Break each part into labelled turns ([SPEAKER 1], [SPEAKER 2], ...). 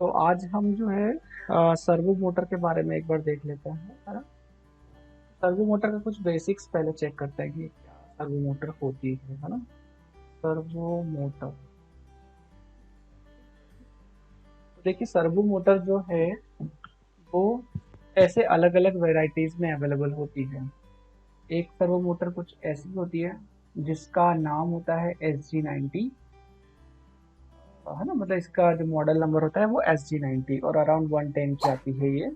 [SPEAKER 1] तो आज हम जो है सर्वो मोटर के बारे में एक बार देख लेते हैं, है ना। सर्वो मोटर का कुछ बेसिक्स पहले चेक करते हैं कि क्या सर्वो मोटर होती है ना। सर्वो मोटर, तो देखिए सर्वो मोटर जो है वो ऐसे अलग अलग वेराइटीज में अवेलेबल होती है। एक सर्वो मोटर कुछ ऐसी होती है जिसका नाम होता है SG90, है ना। मतलब इसका जो मॉडल नंबर होता है वो SG90 और अराउंड 110 की आती है ये।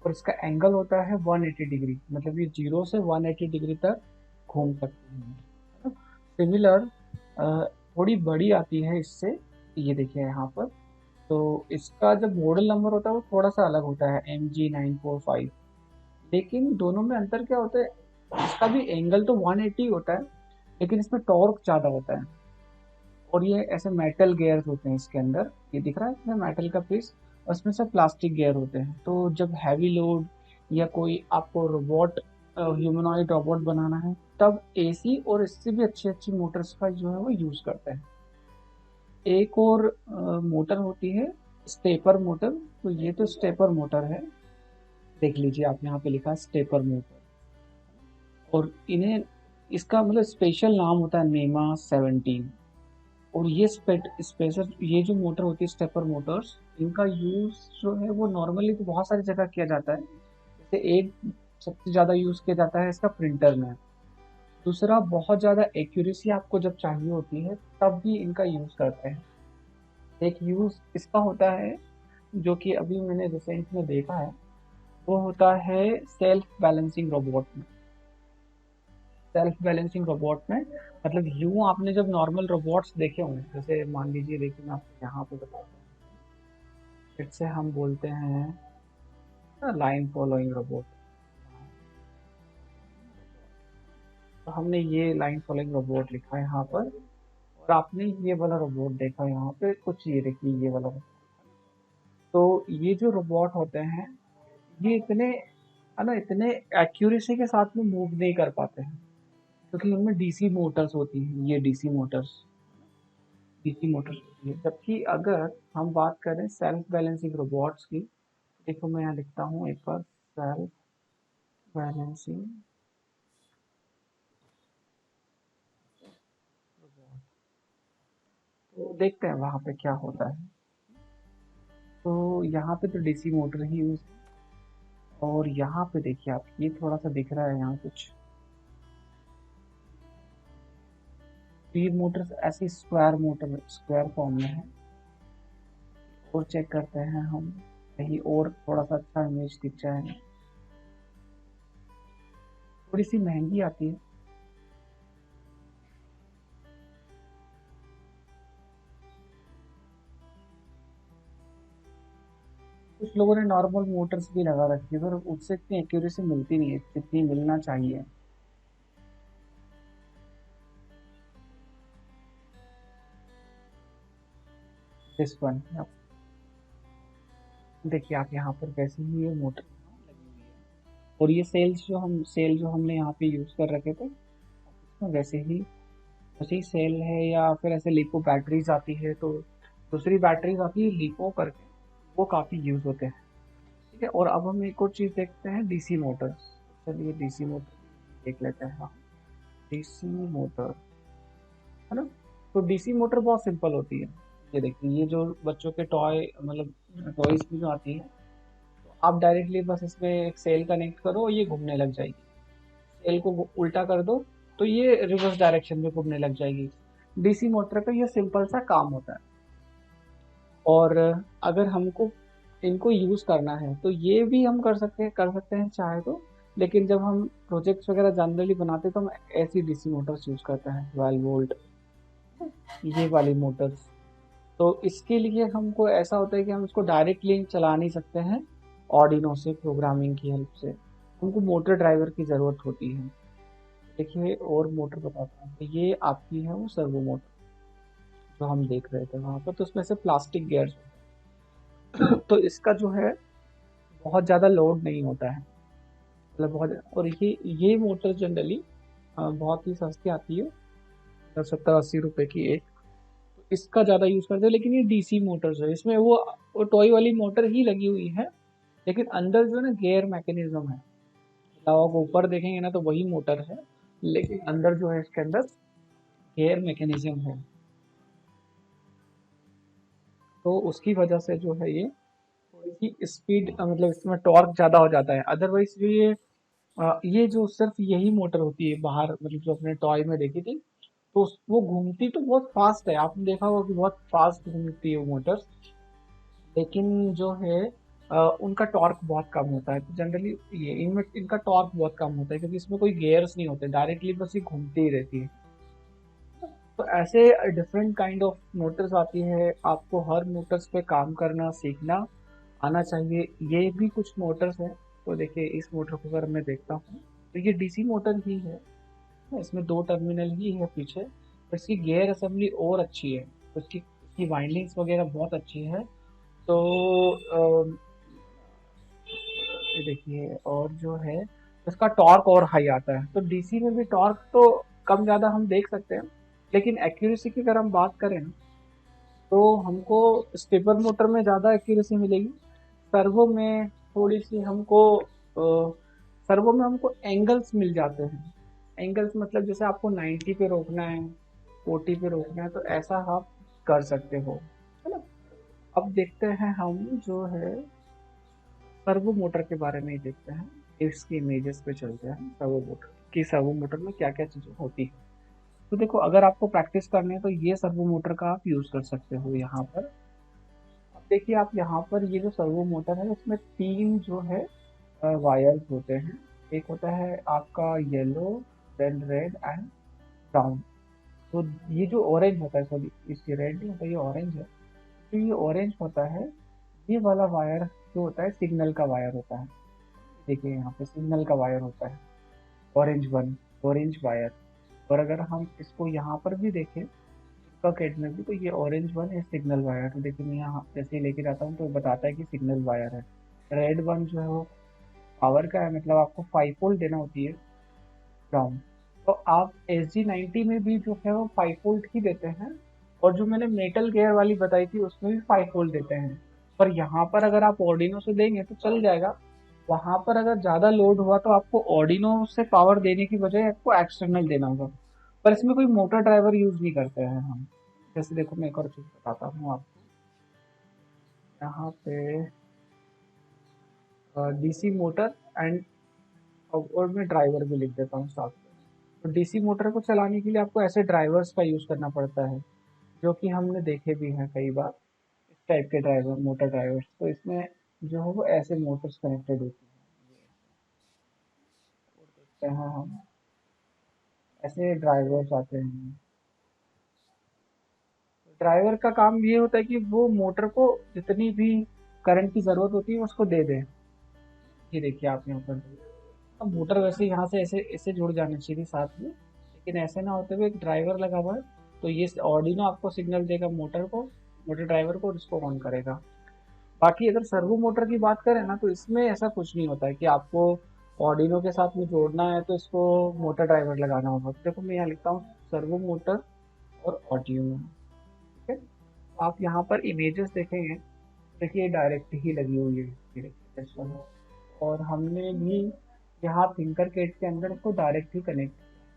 [SPEAKER 1] और इसका एंगल होता है 180 डिग्री, मतलब ये 0 से 180 डिग्री तक घूम सकती है। सिमिलर थोड़ी बड़ी आती है इससे, ये देखिए यहाँ पर। तो इसका जब मॉडल नंबर होता है वो थोड़ा सा अलग होता है, MG945। लेकिन दोनों में अंतर क्या होता है, इसका भी एंगल तो 180 होता है, लेकिन इसमें टॉर्क ज़्यादा होता है। और ये ऐसे मेटल गेयर्स होते हैं इसके अंदर, ये दिख रहा है इसमें मेटल का पीस, और इसमें सब प्लास्टिक गेयर होते हैं। तो जब हैवी लोड या कोई आपको रोबोट, ह्यूमनॉइड रोबोट बनाना है, तब AC और इससे भी अच्छी अच्छी मोटर्स का जो है वो यूज करते हैं। एक और मोटर होती है स्टेपर मोटर। तो ये तो स्टेपर मोटर है, देख लीजिए आप यहाँ पे लिखा है स्टेपर मोटर। और इन्हें, इसका मतलब स्पेशल नाम होता है NEMA 17। और ये स्पेशल, ये जो मोटर होती है स्टेपर मोटर्स, इनका यूज जो है वो नॉर्मली तो बहुत सारी जगह किया जाता है। जैसे एक सबसे ज़्यादा यूज किया जाता है इसका प्रिंटर में। दूसरा, बहुत ज़्यादा एक्यूरेसी आपको जब चाहिए होती है तब भी इनका यूज करते हैं। एक यूज इसका होता है जो कि अभी मैंने रिसेंट में देखा है, वो होता है सेल्फ बैलेंसिंग रोबोट में। सेल्फ बैलेंसिंग रोबोट में मतलब यूं आपने जब नॉर्मल रोबोट्स देखे होंगे, जैसे मान लीजिए, देखिए मैं आपको यहाँ पे बताता हूँ। फिर से हम बोलते हैं लाइन फॉलोइंग रोबोट। तो हमने ये लाइन फॉलोइंग रोबोट लिखा है यहाँ पर, और आपने ये वाला रोबोट देखा यहाँ पे, कुछ ये देखिए ये वाला। तो ये जो रोबोट होते हैं, ये इतने, है ना, इतने एक्यूरेसी के साथ में मूव नहीं कर पाते हैं, क्योंकि उनमें DC मोटर्स होती हैं। ये डीसी मोटर्स होती है। जबकि अगर हम बात करें सेल्फ बैलेंसिंग रोबोट्स की, देखो मैं यहाँ लिखता हूँ एक बार, सेल्फ बैलेंसिंग रोबोट। तो देखते हैं वहाँ पे क्या होता है। तो यहाँ पे तो DC मोटर ही यूज, और यहाँ पे देखिए आप, ये थोड़ा सा दिख रहा है यहाँ कुछ स्पीड मोटर्स ऐसी स्क्वायर मोटर, स्क्वायर फॉर्म में है। और चेक करते हैं हम, कहीं और थोड़ा सा अच्छा इमेज दिख जाए। थोड़ी सी महंगी आती है। कुछ लोगों ने नॉर्मल मोटर्स भी लगा रखी है, पर उससे इतनी एक्यूरेसी मिलती नहीं है जितनी मिलना चाहिए। दिस वन, देखिए आप यहाँ पर वैसे ही ये मोटर लगी हुई है। और ये सेल जो हमने यहाँ पे यूज कर रखे थे, इसमें वैसे ही सेल है, या फिर ऐसे लिपो बैटरीज आती है। तो दूसरी बैटरीज आती है लिपो करके, वो काफ़ी यूज होते हैं। ठीक है, और अब हम एक और चीज़ देखते हैं, DC मोटर्स। चलिए DC मोटर देख लेते हैं। हाँ, DC मोटर, है ना। तो DC मोटर बहुत सिंपल होती है। ये देखिए, ये जो बच्चों के टॉय, मतलब टॉयज में जो आती है, तो आप डायरेक्टली बस इसमें एक सेल कनेक्ट करो, ये घूमने लग जाएगी। सेल को उल्टा कर दो तो ये रिवर्स डायरेक्शन में घूमने लग जाएगी। DC मोटर का ये सिंपल सा काम होता है। और अगर हमको इनको यूज करना है तो ये भी हम कर सकते हैं चाहे तो। लेकिन जब हम प्रोजेक्ट्स वगैरह जनरली बनाते हैं तो हम ऐसी DC मोटर्स यूज करते हैं, 12 वोल्ट, ये वाली मोटर्स। तो इसके लिए हमको ऐसा होता है कि हम इसको डायरेक्टली चला नहीं सकते हैं ऑर्डिनो से, प्रोग्रामिंग की हेल्प से। हमको मोटर ड्राइवर की ज़रूरत होती है। देखिए और मोटर बताता हूँ, तो ये आपकी है वो सर्वो मोटर जो हम देख रहे थे वहाँ पर। तो उसमें से प्लास्टिक गेयर्स, तो इसका जो है बहुत ज़्यादा लोड नहीं होता है, मतलब बहुत। और ये मोटर जनरली बहुत ही सस्ती आती है, 70-80 रुपए की एक। इसका ज़्यादा यूज़ करते हैं, लेकिन ये डीसी मोटर्स है, इसमें वो टॉय वाली मोटर ही लगी हुई है, लेकिन अंदर जो है ना गियर मैकेनिज्म है। मतलब आप ऊपर देखेंगे ना तो वही मोटर है, लेकिन अंदर जो है इसके अंदर गियर मैकेनिज्म है, तो उसकी वजह से जो है ये थोड़ी सी स्पीड, मतलब इसमें टॉर्क ज़्यादा हो जाता है। अदरवाइज जो ये जो सिर्फ यही मोटर होती है बाहर, मतलब जो अपने टॉय में देखी थी, तो वो घूमती तो बहुत फास्ट है, आपने देखा होगा कि बहुत फास्ट घूमती है वो मोटर्स, लेकिन जो है उनका टॉर्क बहुत कम होता है। तो जनरली ये इनमें इनका टॉर्क बहुत कम होता है, क्योंकि इसमें कोई गियर्स नहीं होते, डायरेक्टली बस ये घूमती ही रहती है। तो ऐसे डिफरेंट काइंड ऑफ मोटर्स आती है, आपको हर मोटर्स पे काम करना सीखना आना चाहिए। ये भी कुछ मोटर्स हैं, तो देखिए इस मोटर को अगर मैं देखता हूँ तो ये डीसी मोटर ही है, इसमें दो टर्मिनल ही है पीछे, पर इसकी गियर असेंबली और अच्छी है, उसकी इसकी वाइंडिंग्स वगैरह बहुत अच्छी है। तो ये देखिए, और जो है इसका टॉर्क और हाई आता है। तो डीसी में भी टॉर्क तो कम ज़्यादा हम देख सकते हैं, लेकिन एक्यूरेसी की अगर हम बात करें ना, तो हमको स्टेपर मोटर में ज़्यादा एक्यूरेसी मिलेगी। सर्वो में थोड़ी सी हमको सर्वो में हमको एंगल्स मिल जाते हैं। एंगल्स मतलब जैसे आपको 90 पे रोकना है, 40 पे रोकना है, तो ऐसा आप कर सकते हो, है ना। अब देखते हैं हम जो है सर्वो मोटर के बारे में ही देखते हैं, इसकी इमेजेस पे चलते हैं सर्वो मोटर की। सर्वो मोटर में क्या क्या चीज़ें होती है, तो देखो अगर आपको प्रैक्टिस करनी है तो ये सर्वो मोटर का आप यूज़ कर सकते हो यहाँ पर। अब देखिए आप यहाँ पर ये जो सर्वो मोटर है इसमें तीन जो है वायर्स होते हैं। एक होता है आपका yellow, then red and brown. तो ये जो ऑरेंज होता है, सॉरी इसकी रेड नहीं होता, ये ऑरेंज है। तो ये ऑरेंज होता है, ये वाला वायर जो होता है सिग्नल का वायर होता है। देखिए यहाँ पे सिग्नल का वायर होता है, ऑरेंज वन, ऑरेंज वायर। और अगर हम इसको यहाँ पर भी देखें सॉकेट में भी, तो ये ऑरेंज वन है सिग्नल वायर। तो देखिए मैं यहाँ जैसे ही लेके जाता हूँ तो बताता है कि सिग्नल वायर है। रेड वन जो है वो पावर का है, मतलब आपको 5 वोल्ट देना होती है ग्राउंड। तो आप SG90 में भी जो है वो 5 वोल्ट ही देते हैं, और जो मैंने मेटल गेयर वाली बताई थी उसमें भी 5 वोल्ट देते हैं। पर यहाँ पर अगर आप ऑर्डिनो से देंगे तो चल जाएगा, वहाँ पर अगर ज़्यादा लोड हुआ तो आपको ऑर्डिनो से पावर देने की बजाय आपको एक्सटर्नल देना होगा। पर इसमें कोई मोटर ड्राइवर यूज़ नहीं करते हैं हम। जैसे देखो मैं एक और चीज़ बताता हूँ आपको, यहाँ पे डीसी मोटर एंड, और मैं ड्राइवर भी लिख देता हूँ साथ में। तो डीसी मोटर को चलाने के लिए आपको ऐसे ड्राइवर्स का यूज़ करना पड़ता है, जो कि हमने देखे भी हैं कई बार, इस टाइप के ड्राइवर, मोटर ड्राइवर्स। तो इसमें जो है वो ऐसे मोटर्स कनेक्टेड होती हैं, और देखते हैं हम ऐसे ड्राइवर्स आते हैं। ड्राइवर का काम ये होता है कि वो मोटर को जितनी भी करंट की ज़रूरत होती है उसको दे दें। ये देखिए आप यहाँ पर, अब मोटर वैसे यहाँ से ऐसे ऐसे जुड़ जाना चाहिए साथ में, लेकिन ऐसे ना होते हुए एक ड्राइवर लगा हुआ है, तो ये ऑर्डिनो आपको सिग्नल देगा मोटर को, मोटर ड्राइवर को, और इसको ऑन करेगा। बाकी अगर सर्वो मोटर की बात करें ना, तो इसमें ऐसा कुछ नहीं होता है कि आपको ऑर्डिनो के साथ में जोड़ना है तो इसको मोटर ड्राइवर लगाना होगा। तो देखो मैं यहाँ लिखता हूँ सर्वो मोटर और ऑर्डिनो, ठीक है। आप यहाँ पर इमेजेस देखेंगे, देखिए डायरेक्ट ही लगी हुई है, ये देखिए this one। और हमने भी यहाँ थिंकर केट के अंदर इसको डायरेक्ट ही कनेक्ट,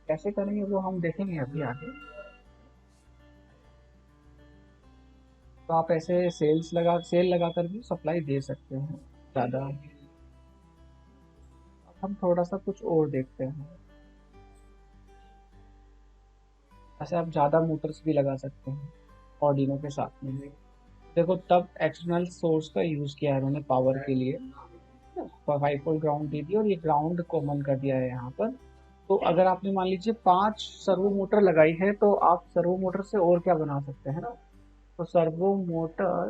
[SPEAKER 1] कैसे करेंगे वो हम देखेंगे अभी आगे। तो आप ऐसे सेल लगा कर भी सप्लाई दे सकते हैं ज़्यादा। अब हम थोड़ा सा कुछ और देखते हैं, ऐसे आप ज़्यादा मोटर्स भी लगा सकते हैं ऑर्डिनो के साथ में। देखो तब एक्सटर्नल सोर्स का यूज़ किया है उन्होंने पावर के लिए, 5 वोल्ट ग्राउंड दे दिया और ये ग्राउंड कॉमन कर दिया है यहाँ पर। तो अगर आपने मान लीजिए 5 सर्वो मोटर लगाई है, तो आप सर्वो मोटर से और क्या बना सकते हैं ना। तो servo motor,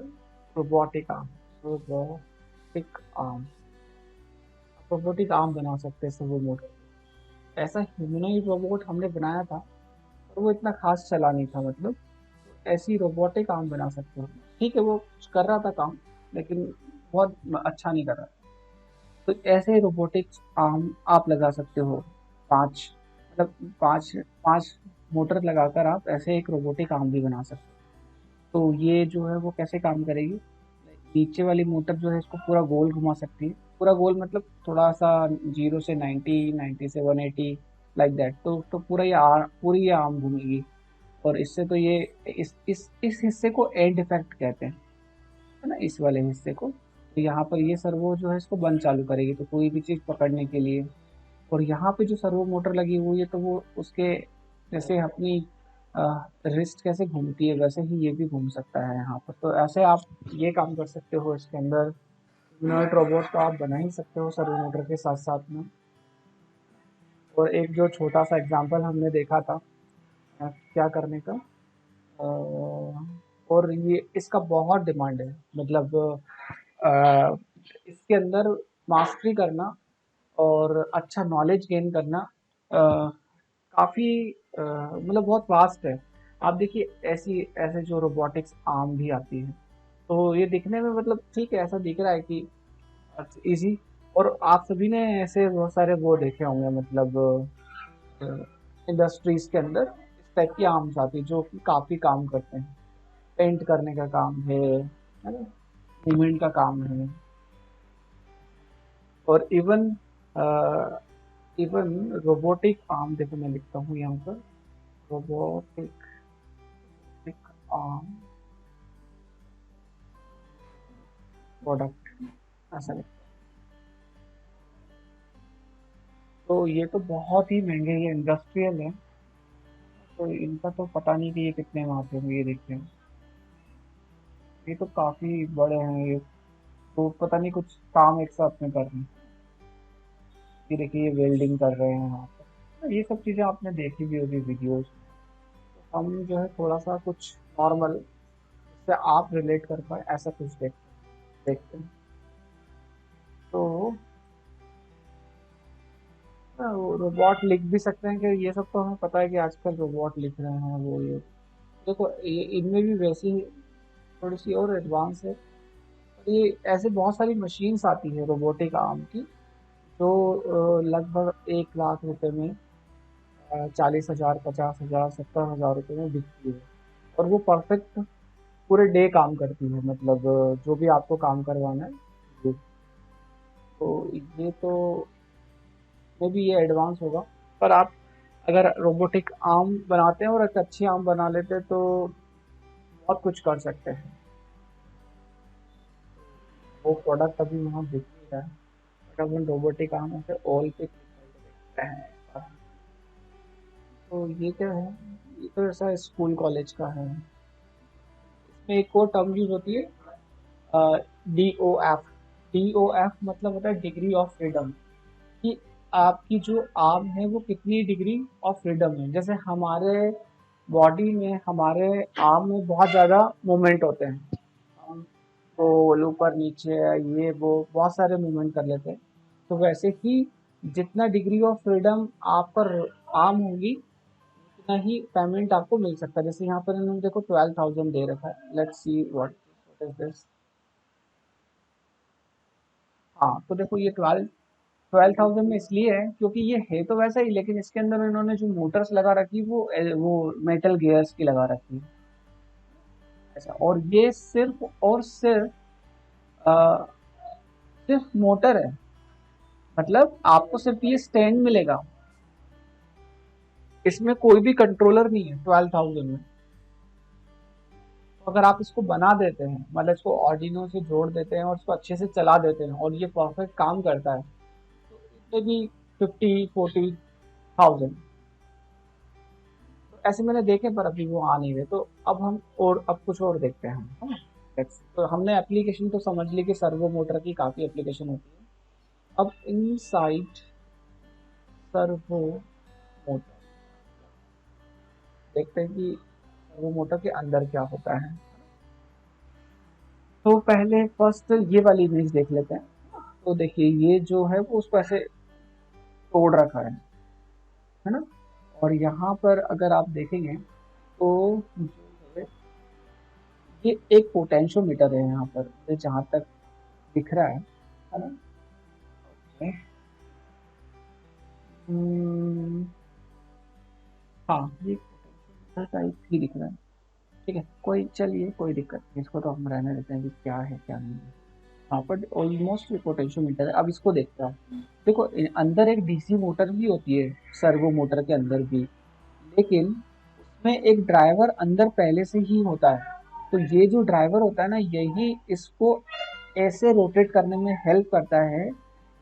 [SPEAKER 1] robotic arm, robotic arm, robotic arm बना सकते हैं सर्वो मोटर। ऐसा ह्यूमनॉइड रोबोट हमने बनाया था, तो वो इतना खास चला नहीं था, मतलब ऐसी रोबोटिक आर्म बना सकते हो। ठीक है वो कर रहा था काम, लेकिन बहुत अच्छा नहीं कर रहा। तो ऐसे रोबोटिक्स आर्म आप लगा सकते हो, पाँच, मतलब पाँच पाँच मोटर लगाकर आप ऐसे एक रोबोटिक आर्म भी बना सकते हो। तो ये जो है वो कैसे काम करेगी, नीचे वाली मोटर जो है इसको पूरा गोल घुमा सकती है, पूरा गोल मतलब थोड़ा सा 0 से 90, 90 से 180, लाइक दैट। तो पूरी ये आर्म घूमेगी। और इससे तो ये इस हिस्से को एंड इफेक्ट कहते हैं, है ना, इस वाले हिस्से को। तो यहाँ पर ये सर्वो जो है इसको बंद चालू करेगी, तो कोई भी चीज़ पकड़ने के लिए। और यहाँ पे जो सर्वो मोटर लगी हुई है तो वो उसके जैसे अपनी रिस्ट कैसे घूमती है वैसे ही ये भी घूम सकता है यहाँ पर। तो ऐसे आप ये काम कर सकते हो इसके अंदर। ह्यूमनॉइड रोबोट तो आप बना ही सकते हो सर्वो मोटर के साथ साथ में। और एक जो छोटा सा एग्जांपल हमने देखा था क्या करने का, और ये इसका बहुत डिमांड है, मतलब अ, इसके अंदर मास्टरी करना और अच्छा नॉलेज गेन करना काफ़ी मतलब बहुत वास्ट है। आप देखिए ऐसी ऐसे जो रोबोटिक्स आर्म भी आती है, तो ये दिखने में मतलब ठीक है, ऐसा दिख रहा है कि इजी। और आप सभी ने ऐसे बहुत सारे वो देखे होंगे, मतलब इंडस्ट्रीज के अंदर इस टाइप की आर्म्स आती है जो कि काफ़ी काम करते हैं। पेंट करने का काम है ना, सीमेंट का काम है। और इवन इवन रोबोटिक आर्म, देखो मैं लिखता हूँ यहाँ पर, रोबोटिक आर्म प्रोडक्ट, ऐसा लिखता हूँ। तो ये तो बहुत ही महंगे, ये इंडस्ट्रियल है, तो इनका तो पता नहीं कि ये कितने में आते होंगे। ये देखते हैं, ये तो काफ़ी बड़े हैं ये, तो पता नहीं कुछ काम एक साथ में कर रहे हैं। ये देखिए ये वेल्डिंग कर रहे हैं यहाँ पर, ये सब चीज़ें आपने देखी भी होगी वीडियोस। हम जो है थोड़ा सा कुछ नॉर्मल जिससे आप रिलेट कर पाए ऐसा कुछ देखते हैं। तो रोबोट लिख भी सकते हैं कि ये सब तो हमें पता है कि आजकल रोबोट लिख रहे हैं वो ये। देखो ये इनमें भी वैसी थोड़ी सी और एडवांस है। ये ऐसे बहुत सारी मशीन्स आती है रोबोटिक आर्म की, जो लगभग 1 लाख रुपए में 40,000, 50,000, 70,000 रुपये में बिकती है। और वो परफेक्ट पूरे डे काम करती है, मतलब जो भी आपको काम करवाना है ये। तो ये तो में भी ये एडवांस होगा। पर आप अगर रोबोटिक आर्म बनाते हैं और एक अच्छी आर्म बना लेते हैं तो बहुत कुछ कर सकते हैं। वो प्रोडक्ट अभी वहाँ बिक नहीं रहा है, बट अपन रोबोटिक आर्म से ऑल पे देखते हैं। तो ये क्या है, ये तो ऐसा स्कूल कॉलेज का है। इसमें एक और टर्म यूज होती है, DOF। DOF मतलब होता है डिग्री ऑफ फ्रीडम, कि आपकी जो आर्म है वो कितनी डिग्री ऑफ फ्रीडम है। जैसे हमारे बॉडी में, हमारे आर्म में बहुत ज़्यादा मूवमेंट होते हैं, हम गोल ऊपर नीचे ये वो बहुत सारे मूवमेंट कर लेते हैं। तो वैसे ही जितना डिग्री ऑफ फ्रीडम आप पर आर्म होगी उतना ही पेमेंट आपको मिल सकता है। जैसे यहाँ पर इन्होंने देखो 12,000 दे रखा है। Let's see what is this. हाँ तो देखो ये 12,000 में इसलिए है क्योंकि ये है तो वैसा ही, लेकिन इसके अंदर इन्होंने जो मोटर्स लगा रखी है वो मेटल गियर्स की लगा रखी है ऐसा। और ये सिर्फ और सिर्फ अ, सिर्फ मोटर है, मतलब आपको सिर्फ ये स्टैंड मिलेगा, इसमें कोई भी कंट्रोलर नहीं है 12,000 में। तो अगर आप इसको बना देते हैं, मतलब इसको ऑर्डिनो से जोड़ देते हैं और इसको अच्छे से चला देते हैं और ये परफेक्ट काम करता है, तो इसमें भी 50-40,000। तो ऐसे मैंने देखे पर अभी वो आ नहीं रहे। तो अब हम और अब कुछ और देखते हैं हम, है ना। तो हमने एप्लीकेशन तो समझ ली कि सर्वो मोटर की काफ़ी एप्लीकेशन होती है। अब इनसाइड सर्वो मोटर देखते हैं कि सर्वो मोटर के अंदर क्या होता है। तो पहले फर्स्ट ये वाली इमेज देख लेते हैं। तो देखिए ये जो है वो उसको ऐसे तोड़ रखा है ना। और यहाँ पर अगर आप देखेंगे तो जो है ये एक पोटेंशियोमीटर है यहाँ पर, ये जहाँ तक दिख रहा है ना। हम्म, हाँ ये पोटेंशियोमीटर टाइप ही दिख रहा है। ठीक है, कोई चलिए कोई दिक्कत नहीं, इसको तो हम रहने देते हैं कि क्या है क्या नहीं है। हाँ बट ऑलमोस्ट पोटेंशियोमीटर है। अब इसको देखते हैं। देखो अंदर एक डीसी मोटर भी होती है, सर्वो मोटर के अंदर भी, लेकिन उसमें एक ड्राइवर अंदर पहले से ही होता है। तो ये जो ड्राइवर होता है ना, यही इसको ऐसे रोटेट करने में हेल्प करता है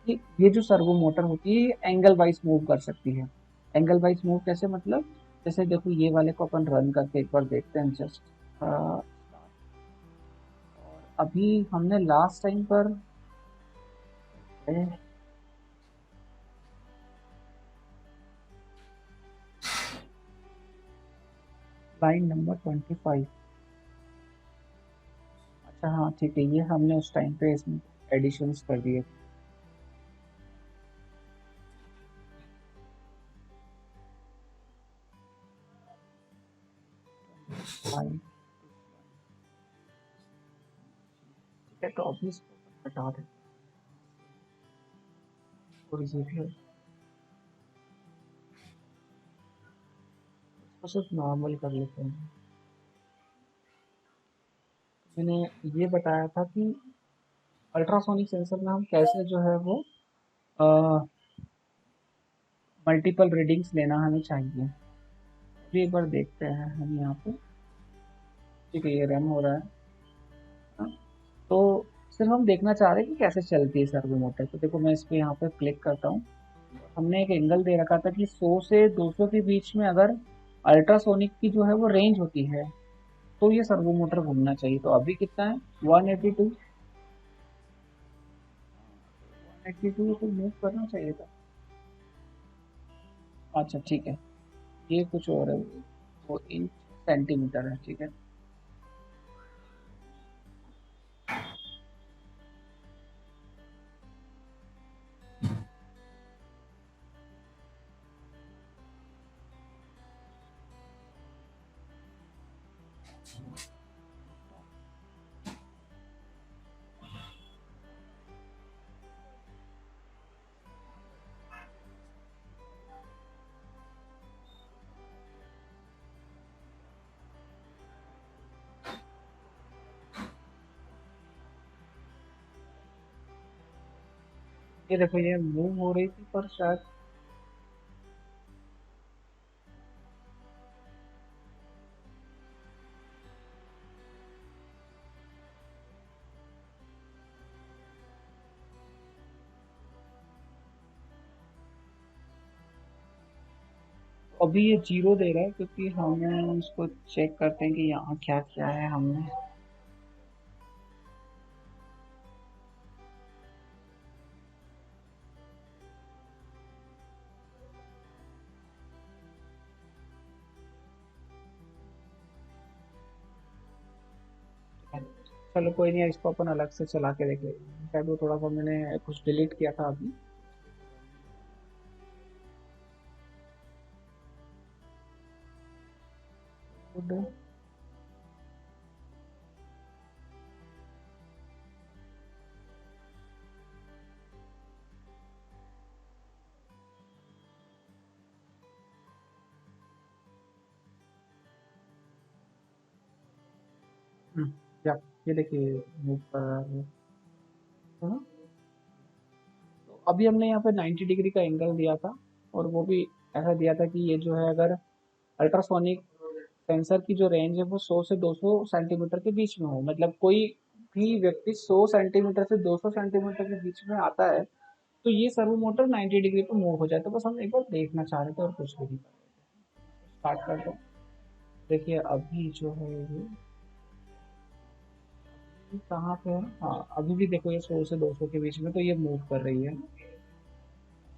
[SPEAKER 1] कि ये जो सर्वो मोटर होती है ये एंगल वाइज मूव कर सकती है। एंगल वाइज मूव कैसे, मतलब जैसे देखो ये वाले को अपन रन करके एक बार देखते हैं जस्ट। अभी हमने लास्ट टाइम पर लाइन नंबर 25। अच्छा हाँ ठीक है, ये हमने उस टाइम पे इसमें एडिशंस कर दिए। ठीक है, तो अभी इसको हटा देते हैं थोड़ी सी भी, इसको सिर्फ नॉर्मल कर लेते हैं। मैंने ये बताया था कि अल्ट्रासोनिक सेंसर में हम कैसे जो है वो मल्टीपल रीडिंग्स लेना हमें चाहिए। अभी एक बार देखते हैं हम यहाँ पे। ठीक है, ये रन हो रहा है। हाँ, तो सिर्फ हम देखना चाह रहे हैं कि कैसे चलती है सर्वो मोटर। तो देखो मैं इस पे यहाँ पे क्लिक करता हूँ। हमने एक एंगल दे रखा था कि 100 से 200 के बीच में अगर अल्ट्रासोनिक की जो है वो रेंज होती है तो ये सर्वो मोटर घूमना चाहिए। तो अभी कितना है, 182। 182 तो मूव करना चाहिए था। अच्छा ठीक है, ये कुछ और है, वो इंच सेंटीमीटर है। ठीक है, ये देखो ये मूव हो रही थी पर शायद अभी ये जीरो दे रहा है, क्योंकि हम इसको चेक करते हैं कि यहाँ क्या क्या है हमने। चलो कोई नहीं, इसको अपन अलग से चला के देख लेंगे। शायद वो थोड़ा सा मैंने कुछ डिलीट किया था अभी। या ये देखिए मूव कर रहा है। हाँ, तो अभी हमने यहाँ पे 90 डिग्री का एंगल दिया था, और वो भी ऐसा दिया था कि ये जो है अगर अल्ट्रासोनिक सेंसर की जो रेंज है वो 100 से 200 सेंटीमीटर के बीच में हो, मतलब कोई भी व्यक्ति 100 सेंटीमीटर से 200 सेंटीमीटर के बीच में आता है तो ये सर्वो मोटर 90 डिग्री पे मूव हो जाए। तो बस हम एक बार देखना चाह रहे थे और कुछ भी नहीं कर रहे थे। स्टार्ट कर दो। देखिए अभी जो है ये कहाँ पे है, हाँ अभी भी देखो ये 100 से 200 के बीच में, तो ये मूव कर रही है।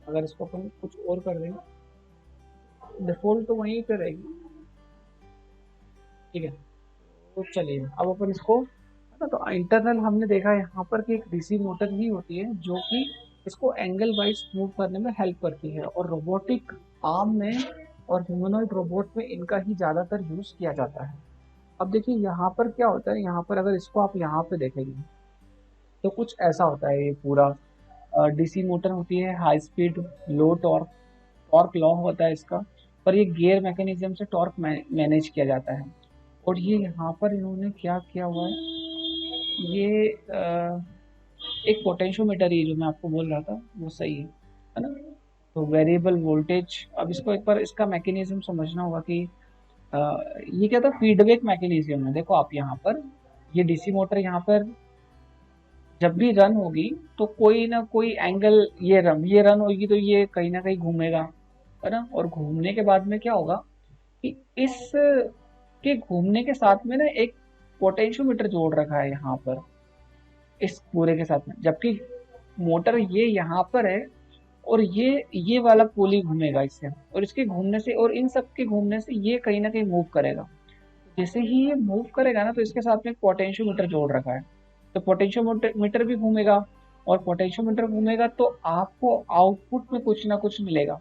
[SPEAKER 1] अगर इसको अपन कुछ और कर देंगे, डिफॉल्ट तो वहीं पे रहेगी। ठीक है, तो चलिए अब अपन इसको, है ना, तो इंटरनल हमने देखा यहाँ पर कि एक डीसी मोटर ही होती है जो कि इसको एंगल वाइज मूव करने में हेल्प करती है, और रोबोटिक आर्म में और ह्यूमनॉइड रोबोट में इनका ही ज़्यादातर यूज़ किया जाता है। अब देखिए यहाँ पर क्या होता है, यहाँ पर अगर इसको आप यहाँ पे देखेंगे तो कुछ ऐसा होता है। ये पूरा डीसी मोटर होती है, हाई स्पीड लो टॉर्क, टॉर्क लॉ होता है इसका, पर ये गियर मैकेनिज्म से टॉर्क मैनेज किया जाता है। और ये यहाँ पर इन्होंने क्या किया हुआ है, ये एक पोटेंशियोमीटर, ये जो मैं आपको बोल रहा था वो सही है ना। तो वेरिएबल वोल्टेज, अब इसको एक बार इसका मैकेनिज्म समझना होगा कि अ, ये क्या था, फीडबैक मैकेनिज्म है। देखो आप यहाँ पर, ये डीसी मोटर यहाँ पर जब भी रन होगी तो कोई ना कोई एंगल, ये रन होगी तो ये कहीं ना कहीं घूमेगा, है ना। और घूमने के बाद में क्या होगा कि इस के घूमने के साथ में ना एक पोटेंशियोमीटर जोड़ रखा है यहाँ पर, इस पूरे के साथ में, जबकि मोटर ये यहाँ पर है, और ये वाला पुली घूमेगा इससे, और इसके घूमने से और इन सब के घूमने से ये कहीं ना कहीं मूव करेगा। जैसे ही ये मूव करेगा ना, तो इसके साथ में एक पोटेंशियोमीटर जोड़ रखा है, तो पोटेंशियोमीटर मीटर भी घूमेगा, और पोटेंशियोमीटर घूमेगा तो आपको आउटपुट में कुछ ना कुछ मिलेगा।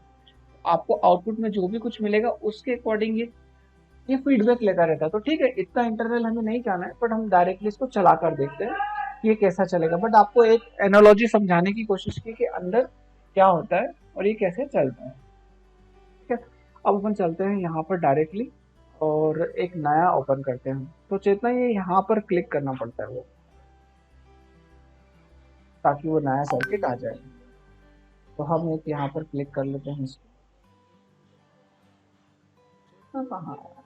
[SPEAKER 1] आपको आउटपुट में जो भी कुछ मिलेगा उसके अकॉर्डिंग ये फीडबैक लेता रहता है। तो ठीक है, इतना इंटरनल हमें नहीं जाना है, बट हम डायरेक्टली इसको चला कर देखते हैं कि ये कैसा चलेगा। बट आपको एक एनालॉजी समझाने की कोशिश की कि अंदर क्या होता है और ये कैसे चलता है। ठीक है, अब अपन चलते हैं यहाँ पर डायरेक्टली, और एक नया ओपन करते हैं। तो चेतना, ये यहाँ पर क्लिक करना पड़ता है वो, ताकि वो नया सर्किट आ जाए। तो हम एक यहाँ पर क्लिक कर लेते हैं इसको। कहाँ है?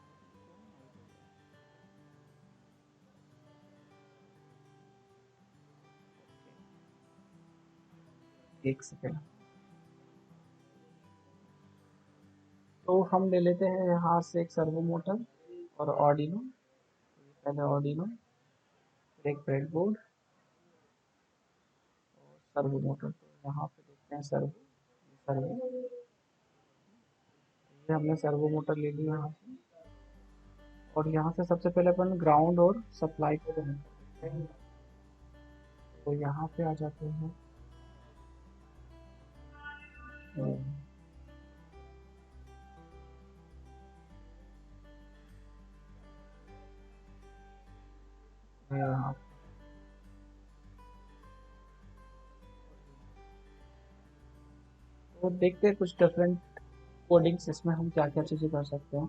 [SPEAKER 1] एक सेकेंड। तो हम ले लेते हैं यहाँ से एक सर्वो मोटर और ऑर्डिनो। पहले ऑर्डिनो, एक ब्रेडबोर्ड, सर्वो मोटर। तो यहाँ पे देखते हैं सर्वो, सर्वो, ये हमने सर्वो मोटर ले लिया यहाँ से। और यहाँ से सबसे पहले अपन ग्राउंड और सप्लाई को कनेक्ट करते हैं। तो यहाँ पे आ जाते हैं। हम्म, यहाँ, तो देखते हैं कुछ डिफरेंट कोडिंग्स इसमें हम क्या क्या चीज़ें कर सकते हैं।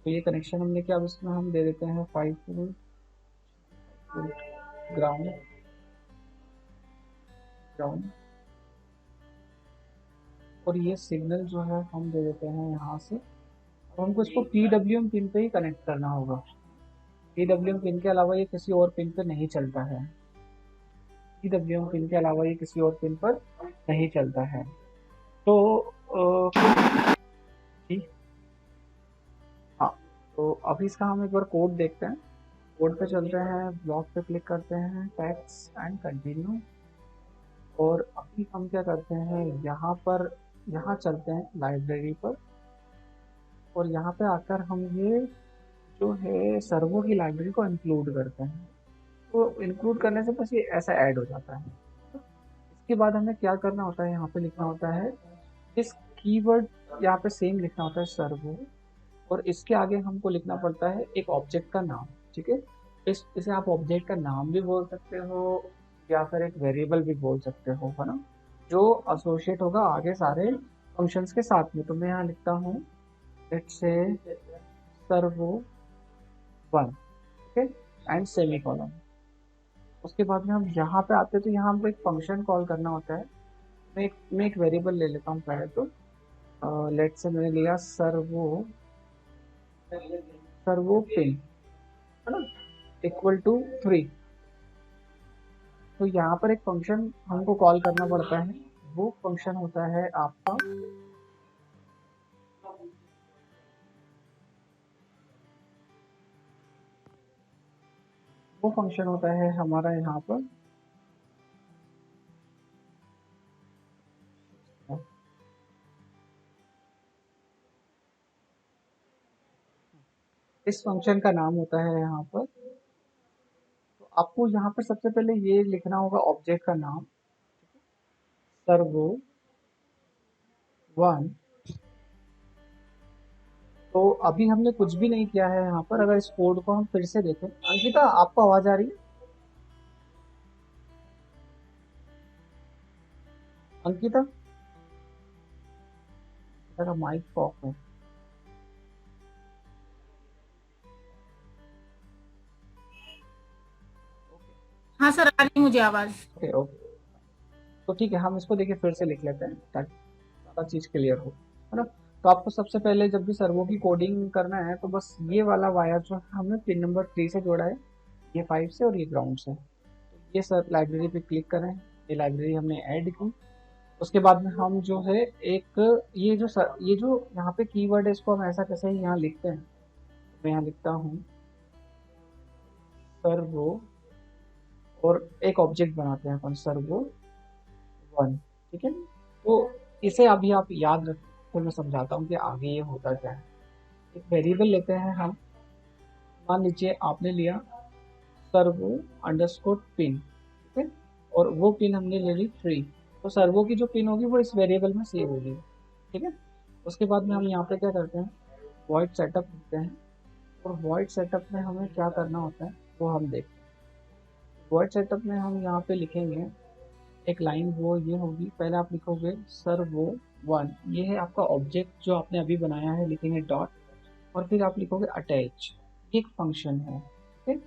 [SPEAKER 1] तो ये कनेक्शन हमने किया, अब इसमें हम दे देते हैं 5 वोल्ट, ग्राउंड, ग्राउंड। और ये सिग्नल जो है हम दे देते हैं यहाँ से। अब हमको इसको PWM पिन पे ही कनेक्ट करना होगा। PWM पिन के अलावा ये किसी और पिन पे नहीं चलता है। PWM पिन के अलावा ये किसी और पिन पर नहीं चलता है। तो जी हाँ, तो अभी इसका हम एक बार कोड देखते हैं। कोड पे चलते हैं, ब्लॉक पे क्लिक करते हैं, टेक्स्ट एंड कंटिन्यू। और अभी हम क्या करते हैं, यहाँ पर, यहाँ चलते हैं लाइब्रेरी पर, और यहाँ पे आकर हम ये जो है सर्वो की लाइब्रेरी को इंक्लूड करते हैं। तो इंक्लूड करने से बस ये ऐसा ऐड हो जाता है। इसके बाद हमें क्या करना होता है, यहाँ पे लिखना होता है इस कीवर्ड, यहाँ पे सेम लिखना होता है सर्वो, और इसके आगे हमको लिखना पड़ता है एक ऑब्जेक्ट का नाम। ठीक है, इसे आप ऑब्जेक्ट का नाम भी बोल सकते हो, या फिर एक वेरिएबल भी बोल सकते हो, है ना, जो एसोसिएट होगा आगे सारे फंक्शंस के साथ में। तो मैं यहाँ लिखता हूँ लेट्स से सर्वो 1, ठीक है, एंड सेमी कॉलम। उसके बाद में हम यहाँ पे आते हैं, तो यहाँ हमको एक फंक्शन कॉल करना होता है। मैं एक वेरिएबल ले लेता हूँ पहले तो। लेट्स से मैंने लिया सर्वो, सर्वो पिन, है ना, इक्वल टू 3। तो यहाँ पर एक फंक्शन हमको कॉल करना पड़ता है। वो फंक्शन होता है आपका, वो फंक्शन होता है हमारा यहाँ पर, इस फंक्शन का नाम होता है यहाँ पर। तो आपको यहाँ पर सबसे पहले ये लिखना होगा ऑब्जेक्ट का नाम, सर्वो 1। तो अभी हमने कुछ भी नहीं किया है यहाँ पर। अगर इस कोड को हम फिर से देखें, अंकिता आपको आवाज आ रही है? अंकिता, मेरा माइक ऑफ है।
[SPEAKER 2] हाँ सर, आ रही मुझे आवाज।
[SPEAKER 1] ओके ओके, तो ठीक है, हम इसको देखिए फिर से लिख लेते हैं ताकि सारा चीज़ क्लियर हो, है ना। तो आपको सबसे पहले जब भी सर्वो की कोडिंग करना है तो बस ये वाला वायर जो हमने पिन नंबर 3 से जोड़ा है, ये 5 से और ये ग्राउंड से, तो ये सब लाइब्रेरी पे क्लिक करें। ये लाइब्रेरी हमने ऐड की। उसके बाद में हम जो है एक ये जो यहाँ पे कीवर्ड है इसको हम ऐसा कैसे ही यहाँ लिखते हैं। मैं यहाँ लिखता हूँ सर्वो, और एक ऑब्जेक्ट बनाते हैं अपन सर्वो 1, ठीक है। तो इसे अभी आप याद रखें, फिर मैं समझाता हूँ कि आगे ये होता क्या है। एक वेरिएबल लेते हैं हम, मान लीजिए आपने लिया सर्वो अंडरस्कोर पिन, ठीक है, और वो पिन हमने ले ली 3, तो सर्वो की जो पिन होगी वो इस वेरिएबल में सेव होगी, ठीक है। उसके बाद में हम यहाँ पे क्या करते हैं, वॉइड सेटअप लिखते हैं, और वॉइड सेटअप में हमें क्या करना होता है वो हम देखते हैं। वॉइड सेटअप में हम यहाँ पे लिखेंगे एक लाइन, वो ये होगी, पहले आप लिखोगे सर्वो 1, ये है आपका ऑब्जेक्ट जो आपने अभी बनाया है, लिखेंगे डॉट, और फिर आप लिखोगे अटैच, ये एक फंक्शन है, ठीक है।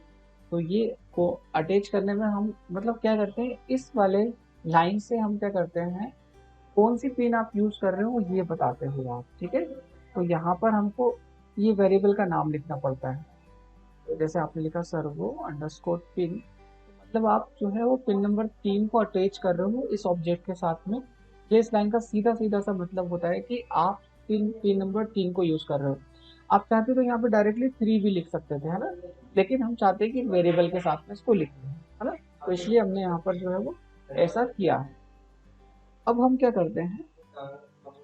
[SPEAKER 1] तो ये को अटैच करने में हम मतलब क्या करते हैं, इस वाले लाइन से हम क्या करते हैं, कौन सी पिन आप यूज कर रहे हो ये बताते हो आप, ठीक है। तो यहाँ पर हमको ये वेरिएबल का नाम लिखना पड़ता है। तो जैसे आपने लिखा सर्वो अंडरस्कोर पिन, मतलब आप जो है वो पिन नंबर 3 को अटैच कर रहे हो इस ऑब्जेक्ट के साथ में। ये इस लाइन का सीधा सीधा सा मतलब होता है कि आप पिन नंबर 3 को यूज कर रहे हो। आप चाहते तो यहाँ पे डायरेक्टली 3 भी लिख सकते थे, है ना, लेकिन हम चाहते हैं कि वेरिएबल के साथ में इसको लिख दें, है ना, तो इसलिए हमने यहाँ पर जो है वो ऐसा किया है। अब हम क्या करते हैं,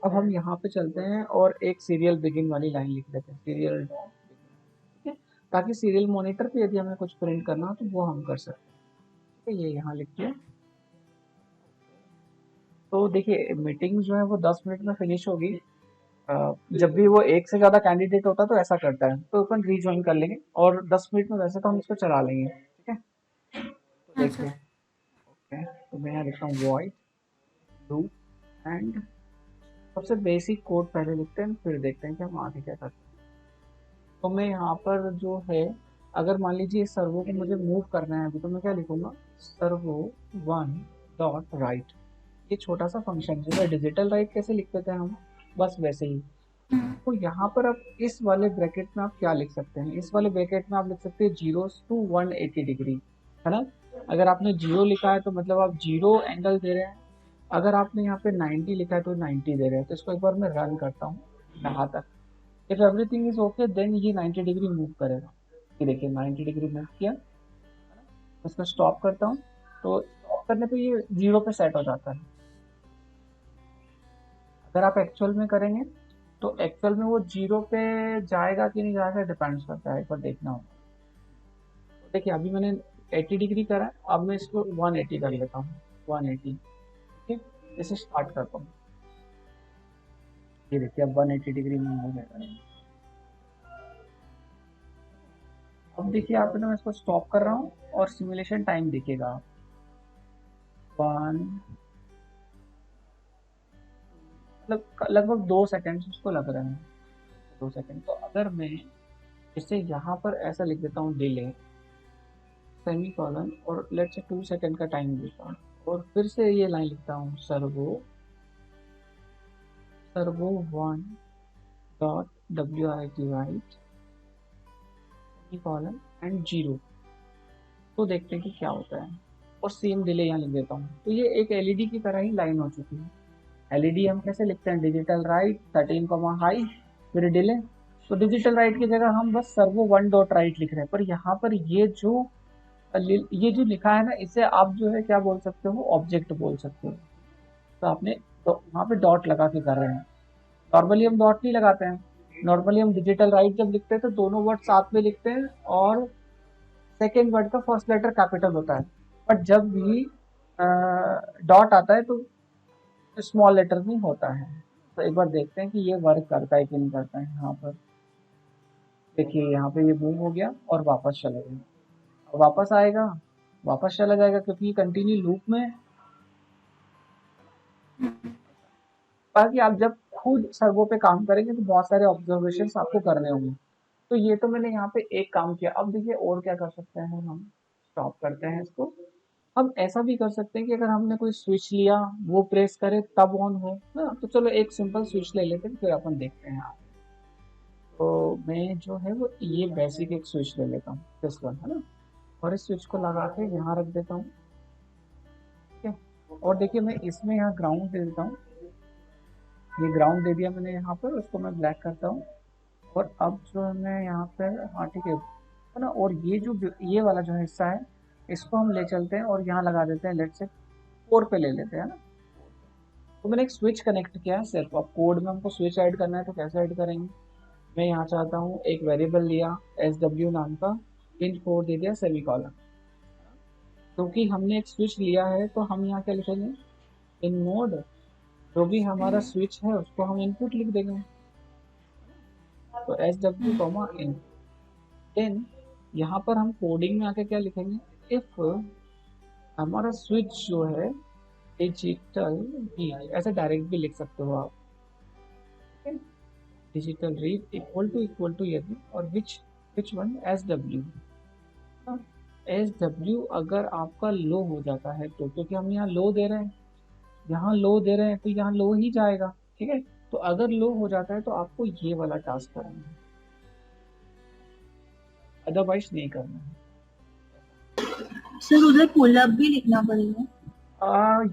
[SPEAKER 1] अब हम यहाँ पे चलते हैं और एक सीरियल बिगिन वाली लाइन लिख देते हैं, सीरियल, ठीक है, ताकि सीरियल मॉनिटर पे यदि हमें कुछ प्रिंट करना हो तो वो हम कर सकते हैं, ठीक है। ये यहाँ लिखिए। तो देखिए मीटिंग जो है वो 10 मिनट में फिनिश होगी। जब भी वो एक से ज्यादा कैंडिडेट होता है तो ऐसा करता है, तो अपन रीज्वाइन कर लेंगे, और 10 मिनट में वैसे तो हम इसको चला लेंगे, ठीक है। तो
[SPEAKER 2] हाँ
[SPEAKER 1] देखिए,
[SPEAKER 2] सर।
[SPEAKER 1] ओके, तो मैं यहाँ लिखता हूँ वॉइड लूप, एंड सबसे बेसिक कोड पहले लिखते हैं, फिर देखते हैं कि हम आगे क्या करते हैं। तो मैं यहाँ पर जो है, अगर मान लीजिए इस सर्वो को मुझे मूव करना है अभी, तो मैं क्या लिखूंगा, सर्वो 1 डॉट राइट, ये छोटा सा फंक्शन जैसे डिजिटल राइट कैसे लिखते थे हम, बस वैसे ही। तो यहाँ पर आप इस वाले ब्रैकेट में आप क्या लिख सकते हैं, इस वाले ब्रैकेट में आप लिख सकते हैं 0 to 180 डिग्री, है ना। अगर आपने 0 लिखा है तो मतलब आप 0 एंगल दे रहे हैं, अगर आपने यहाँ पे 90 लिखा है तो 90 दे रहे हैं। तो इसको एक बार मैं रन करता हूँ यहाँ तक, if everything is okay then ये 90 डिग्री मूव करेगा। ये देखिए 90 डिग्री मूव किया, इसको स्टॉप करता हूँ, तो स्टॉप करने पे ये 0 पे सेट हो जाता है। अगर आप एक्चुअल में करेंगे तो एक्चुअल में वो 0 पे जाएगा कि नहीं जाएगा डिपेंड्स करता है, एक बार देखना होगा। तो देखिए अभी मैंने 80 डिग्री करा, अब मैं इसको 180 कर लेता हूँ, 180, ठीक है। इसे स्टार्ट करता हूँ, ये देखिए अब 180 डिग्री में हो गया। अब देखिए आप ना, मैं इसको स्टॉप कर रहा हूँ और सिमुलेशन टाइम दिखेगा, 1, मतलब लगभग 2 सेकेंड उसको लग रहे हैं, 2 सेकेंड। तो अगर मैं इसे यहाँ पर ऐसा लिख देता हूँ डिले सेमी कॉलन, और लेट से 2 सेकेंड का टाइम देता हूँ, और फिर से ये लाइन लिखता हूँ servo servo 1 dot WRIT right semi colon and 0, तो देखते हैं कि क्या होता है। और सेम डिले यहाँ लिख देता हूँ, तो ये एक एलईडी की तरह ही लाइन हो चुकी है। एलईडी हम कैसे लिखते हैं, डिजिटल राइट 13 हाई, फिर डिले। तो डिजिटल राइट की जगह हम बस सर्वो 1 डॉट राइट लिख रहे हैं, पर यहाँ पर ये जो लिखा है ना, इसे आप जो है क्या बोल सकते हो, ऑब्जेक्ट बोल सकते हो। तो आपने तो वहाँ पे डॉट लगा के कर रहे हैं। नॉर्मली हम डॉट नहीं लगाते हैं, नॉर्मली हम डिजिटल राइट जब लिखते हैं तो दोनों वर्ड साथ में लिखते हैं, और सेकेंड वर्ड का फर्स्ट लेटर कैपिटल होता है। बट जब भी डॉट आता है तो स्मॉल लेटर में होता है। तो एक बार देखते हैं कि ये वर्क करता है कि नहीं करता है। यहाँ पर देखिए, यहाँ पे ये मूव हो गया और वापस चला गया, अब वापस आएगा, वापस चला जाएगा, क्योंकि ये कंटिन्यू लूप में है। बाकी आप जब खुद सर्वो पे काम करेंगे तो बहुत सारे ऑब्जर्वेशन आपको करने होंगे। तो ये तो मैंने यहाँ पे एक काम किया। अब देखिए और क्या कर सकते हैं हम, स्टॉप करते हैं इसको। अब ऐसा भी कर सकते हैं कि अगर हमने कोई स्विच लिया, वो प्रेस करे तब ऑन हो ना, तो चलो एक सिंपल स्विच ले लेते हैं, फिर अपन देखते हैं। तो मैं जो है वो ये बेसिक एक स्विच ले लेता हूँ, दिस वन है ना, और इस स्विच को लगा के यहाँ रख देता हूँ। ठीक है, और देखिए मैं इसमें यहाँ ग्राउंड दे देता हूँ। ये ग्राउंड दे दिया मैंने यहाँ पर, उसको मैं ब्लैक करता हूँ। और अब जो है मैं यहाँ पे, हाँ ठीक है ना, और ये जो ये वाला जो हिस्सा है इसको हम ले चलते हैं और यहाँ लगा देते हैं, लेट से 4 पे ले लेते हैं ना। तो मैंने एक स्विच कनेक्ट किया है सिर्फ। अब कोड में हमको स्विच ऐड करना है तो कैसे ऐड करेंगे। मैं यहाँ चाहता हूँ एक वेरिएबल लिया एस डब्ल्यू नाम का, इन 4 दे दिया सेमी कॉलन। क्योंकि हमने एक स्विच लिया है तो हम यहाँ क्या लिखेंगे, इन मोड, जो भी हमारा स्विच है उसको हम इनपुट लिख देंगे। तो S W comma in. Then यहाँ पर हम कोडिंग में आके क्या लिखेंगे, इफ हमारा स्विच जो है डिजिटल रीड, ऐसे डायरेक्ट भी लिख सकते हो आप, डिजिटल रीड इक्वल टू यदि, और which one S W. S W अगर आपका लो हो जाता है तो, क्योंकि हम यहाँ लो दे रहे हैं, यहाँ लो दे रहे हैं तो यहाँ लो ही जाएगा। ठीक है, तो अगर लो हो जाता है तो आपको ये वाला टास्क करना है, अदरवाइज नहीं करना है।
[SPEAKER 2] सर उधर पुलअप भी लिखना पड़ेगा।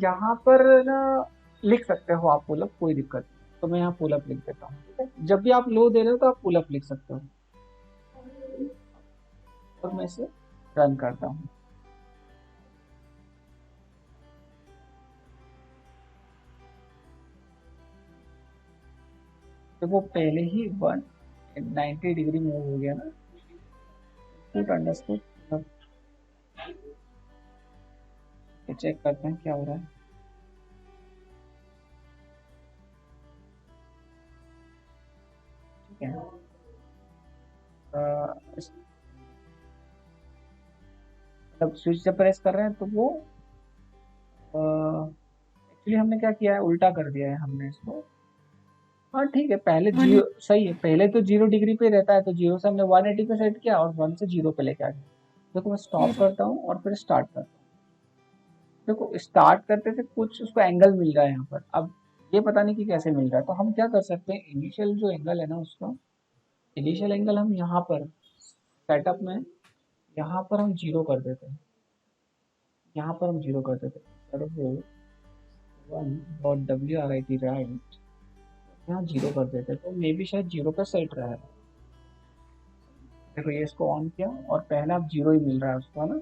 [SPEAKER 1] यहाँ पर ना लिख सकते हो आप पुलअप, कोई दिक्कत नहीं। तो मैं यहाँ पुलअप लिख देता हूँ। ठीक है, जब भी आप लो दे रहे हो तो आप पुलअप लिख सकते हो। और मैं इसे रन करता हूँ। तो वो पहले ही 190 डिग्री मूव हो गया ना, पुट अंडरस्कोर। चेक करते हैं क्या हो रहा है। ठीक है, मतलब स्विच जब प्रेस कर रहे हैं तो वो एक्चुअली हमने क्या किया है, उल्टा कर दिया है हमने इसको। हाँ ठीक है, पहले जीरो सही है, पहले तो 0 डिग्री पे रहता है, तो 0 से हमने 180 पे सेट किया और 1 से 0 पे लेके आ गया। देखो मैं स्टॉप करता हूँ और फिर स्टार्ट करता हूँ। देखो स्टार्ट करते से कुछ उसको एंगल मिल रहा है यहाँ पर। अब ये पता नहीं कि कैसे मिल रहा है, तो हम क्या कर सकते हैं, इनिशियल जो एंगल है ना उसका, इनिशियल एंगल हम यहाँ पर सेटअप में, यहाँ पर हम 0 कर देते हैं। यहाँ पर हम 0 कर देते हैं, सर्वो 1.writ राइट, यहाँ 0 कर देते हैं, तो मे भी शायद 0 पे सेट रहा है। देखो ये इसको ऑन किया और पहला अब 0 ही मिल रहा है उसको ना,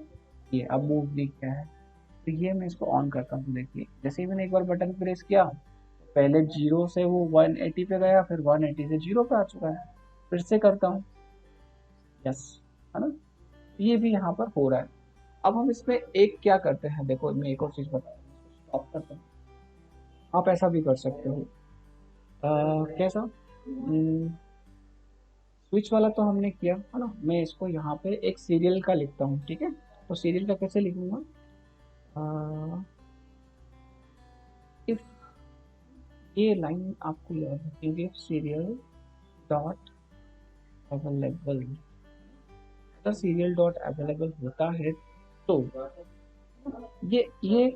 [SPEAKER 1] ये अब मूव भी किया है। तो ये मैं इसको ऑन करता हूँ। देखिए जैसे ही मैंने एक बार बटन प्रेस किया, पहले 0 से वो 180 पे गया, फिर 180 से 0 पे आ चुका है। फिर से करता हूँ, यस, है ना, ये भी यहाँ पर हो रहा है। अब हम इसमें एक क्या करते हैं, देखो मैं एक और चीज़ बता, स्टॉप करता हूँ। आप ऐसा भी कर सकते हो, कैसा, स्विच वाला तो हमने किया है ना। मैं इसको यहाँ पे एक सीरियल का लिखता हूँ। ठीक है, तो सीरियल का कैसे लिखूंगा, इफ, ये लाइन आपको याद रखेंगे, सीरियल डॉट अवेलेबल, अगर सीरियल डॉट अवेलेबल होता है तो ये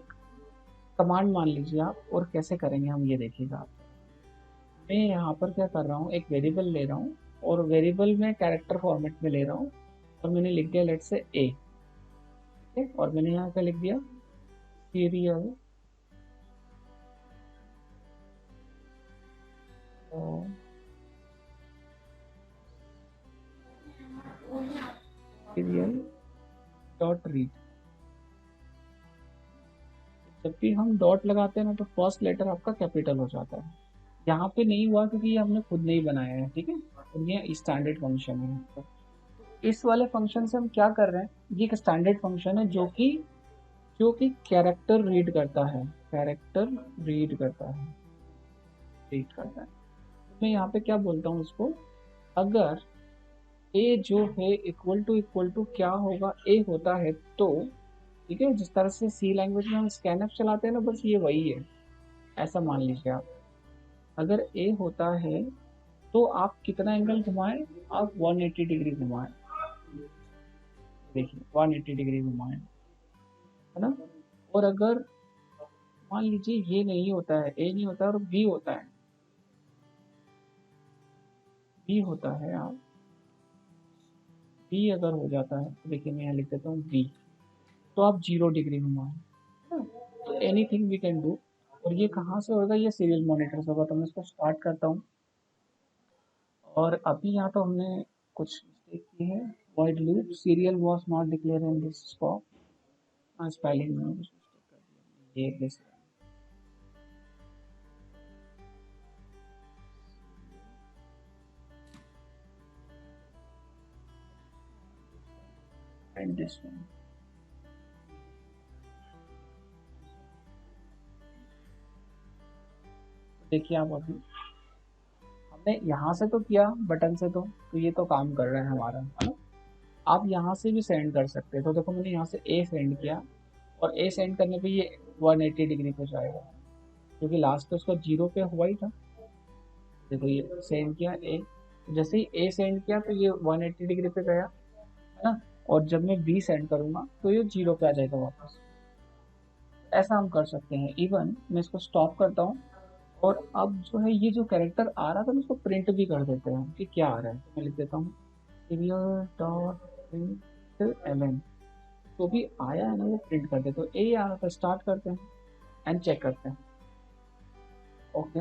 [SPEAKER 1] कमांड मान लीजिए आप, और कैसे करेंगे हम ये देखिएगा आप। मैं यहाँ पर क्या कर रहा हूँ, एक वेरिएबल ले रहा हूँ और वेरिएबल में कैरेक्टर फॉर्मेट में ले रहा हूँ, और मैंने लिख दिया लेट से ए। ठीक है, और मैंने यहाँ क्या लिख दिया, सीरियल सीरियल डॉट रीड। जब भी हम डॉट लगाते हैं ना तो फर्स्ट लेटर आपका कैपिटल हो जाता है। यहाँ पे नहीं हुआ क्योंकि ये हमने खुद नहीं बनाया है। ठीक है, और ये स्टैंडर्ड फंक्शन है। तो इस वाले फंक्शन से हम क्या कर रहे हैं, ये एक स्टैंडर्ड फंक्शन है जो कि कैरेक्टर रीड करता है, कैरेक्टर रीड करता है, रीड करता है। मैं यहाँ पे क्या बोलता हूँ इसको, अगर ए जो है इक्वल टू क्या होगा, ए होता है तो, ठीक है, जिस तरह से सी लैंग्वेज में हम स्कैनफ चलाते हैं ना, बस ये वही है, ऐसा मान लीजिए आप। अगर ए होता है तो आप कितना एंगल घुमाएं, आप 180 डिग्री घुमाएं। देखिए 180 डिग्री घुमाएं, है ना। और अगर मान लीजिए ये नहीं होता है, ए नहीं होता है और बी होता है, बी होता है, आप बी अगर हो जाता है तो देखिए मैं यहाँ लिख देता हूँ बी, तो आप 0 डिग्री घुमाएं, है ना? तो एनीथिंग वी कैन डू। और ये कहाँ से होगा, ये सीरियल मॉनिटर से होगा। तो मैं इसको स्टार्ट करता हूँ। और अभी यहाँ तो हमने कुछ मिस्टेक की है। Wide loop serial was not declare in this scope. Spelling में कुछ मिस्टेक कर दिया ये दिस एंड दिस वन। देखिए आप अभी हमने यहाँ से तो किया बटन से, तो ये तो काम कर रहा है हमारा, है ना। आप यहाँ से भी सेंड कर सकते हैं। तो देखो मैंने यहाँ से ए सेंड किया, और ए सेंड करने पे ये 180 डिग्री पे जाएगा, क्योंकि लास्ट तो उसका 0 पे हुआ ही था। देखो ये सेंड किया ए, जैसे ही ए सेंड किया तो ये 180 डिग्री पे गया, है ना। और जब मैं बी सेंड करूँगा तो ये 0 पे आ जाएगा वापस। ऐसा हम कर सकते हैं। इवन मैं इसको स्टॉप करता हूँ, और अब जो है ये जो कैरेक्टर आ रहा था मैं इसको प्रिंट भी कर देते हैं कि क्या आ रहा है। तो मैं लिख देता हूँ serial डॉट प्रिंट एलन, तो भी आया है ना वो प्रिंट कर दे। तो ए आ रहा था, स्टार्ट करते हैं एंड चेक करते हैं। ओके,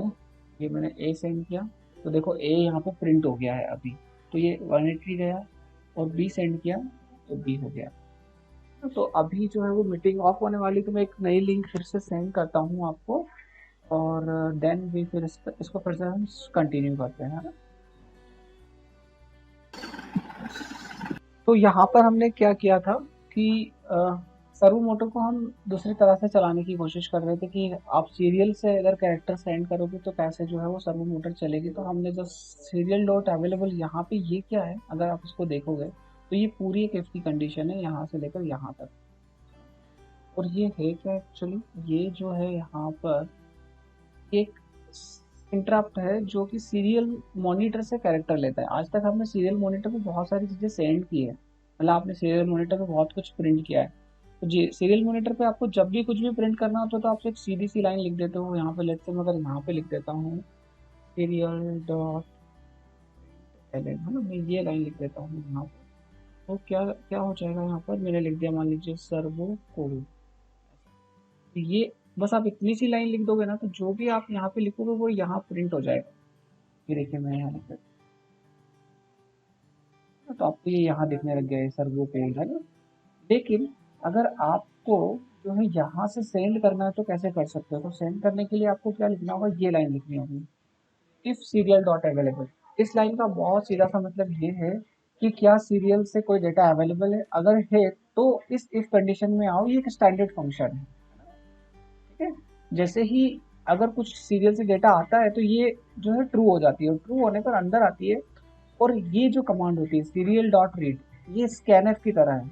[SPEAKER 1] ये मैंने ए सेंड किया, तो देखो ए यहाँ पे प्रिंट हो गया है अभी। तो ये 180 गया, और बी सेंड किया तो बी हो गया। तो अभी जो है वो मीटिंग ऑफ होने वाली, तो मैं एक नई लिंक फिर से सेंड करता हूँ आपको, और देन भी फिर इसको फिर से हम कंटिन्यू करते हैं, है ना। तो यहाँ पर हमने क्या किया था कि सर्वो मोटर को हम दूसरी तरह से चलाने की कोशिश कर रहे थे कि आप सीरियल से अगर कैरेक्टर सेंड करोगे तो कैसे जो है वो सर्वो मोटर चलेगी। तो हमने जो सीरियल डॉट अवेलेबल यहाँ पे ये क्या है, अगर आप इसको देखोगे तो ये पूरी एक इफ की कंडीशन है यहाँ से लेकर यहाँ तक। और ये है क्या एक्चुअली, ये जो है यहाँ पर एक इंटरप्ट है जो कि सीरियल मॉनिटर से कैरेक्टर लेता है। आज तक हमने सीरियल मॉनिटर पे बहुत सारी चीज़ें सेंड की है, मतलब आपने सीरियल मॉनिटर पे बहुत कुछ प्रिंट किया है। तो जी सीरियल मॉनिटर पे आपको जब भी कुछ भी प्रिंट करना होता है तो आप एक सीधी सी लाइन लिख देते हो यहाँ पे। लेट्स से मैं अगर यहाँ पे लिख देता हूँ सीरियल डॉट एल है ना, मैं ये लाइन लिख देता हूँ यहाँ पे। तो क्या क्या हो जाएगा, यहाँ पर मैंने लिख दिया मान लीजिए सर्वो कोड। तो ये बस आप इतनी सी लाइन लिख दोगे ना, तो जो भी आप यहाँ पे लिखोगे वो यहाँ प्रिंट हो जाएगा। ये देखिए मैं यहाँ लिख देता हूँ, तो आपको ये यहाँ दिखने लग गया है सर्वो कोड, है ना। लेकिन अगर आपको जो है यहाँ से सेंड करना है तो कैसे कर सकते हो। तो सेंड करने के लिए आपको क्या लिखना होगा, ये लाइन लिखनी होगी, इफ सीरियल डॉट अवेलेबल। इस लाइन का बहुत सीधा सा मतलब ये है कि क्या सीरियल से कोई डेटा अवेलेबल है, अगर है तो इस इफ कंडीशन में आओ। ये एक स्टैंडर्ड फंक्शन है, ठीक है। जैसे ही अगर कुछ सीरियल से डेटा आता है तो ये जो है ट्रू हो जाती है, और ट्रू होने पर अंदर आती है। और ये जो कमांड होती है सीरियल डॉट रीड, ये स्कैनफ की तरह है।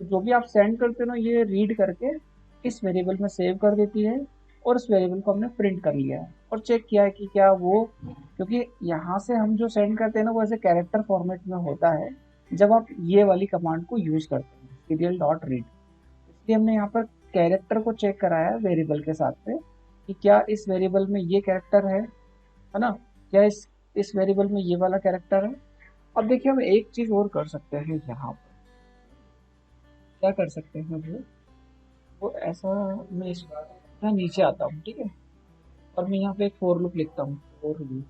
[SPEAKER 1] तो जो भी आप सेंड करते हो ना, ये रीड करके इस वेरिएबल में सेव कर देती है, और उस वेरिएबल को हमने प्रिंट कर लिया है और चेक किया है कि क्या वो, क्योंकि यहाँ से हम जो सेंड करते हैं ना वो ऐसे कैरेक्टर फॉर्मेट में होता है जब आप ये वाली कमांड को यूज करते हैं सीरियल डॉट रीड। इसलिए हमने यहाँ पर कैरेक्टर को चेक कराया है वेरिएबल के साथ पे कि क्या इस वेरिएबल में ये कैरेक्टर है ना, क्या इस वेरिएबल में ये वाला कैरेक्टर है। अब देखिए हम एक चीज और कर सकते हैं, यहाँ पर क्या कर सकते हैं वो ऐसा, मैं इस यहाँ नीचे आता हूँ, ठीक है। और मैं यहाँ पे एक फोर लूप लिखता हूँ, फोर लूप।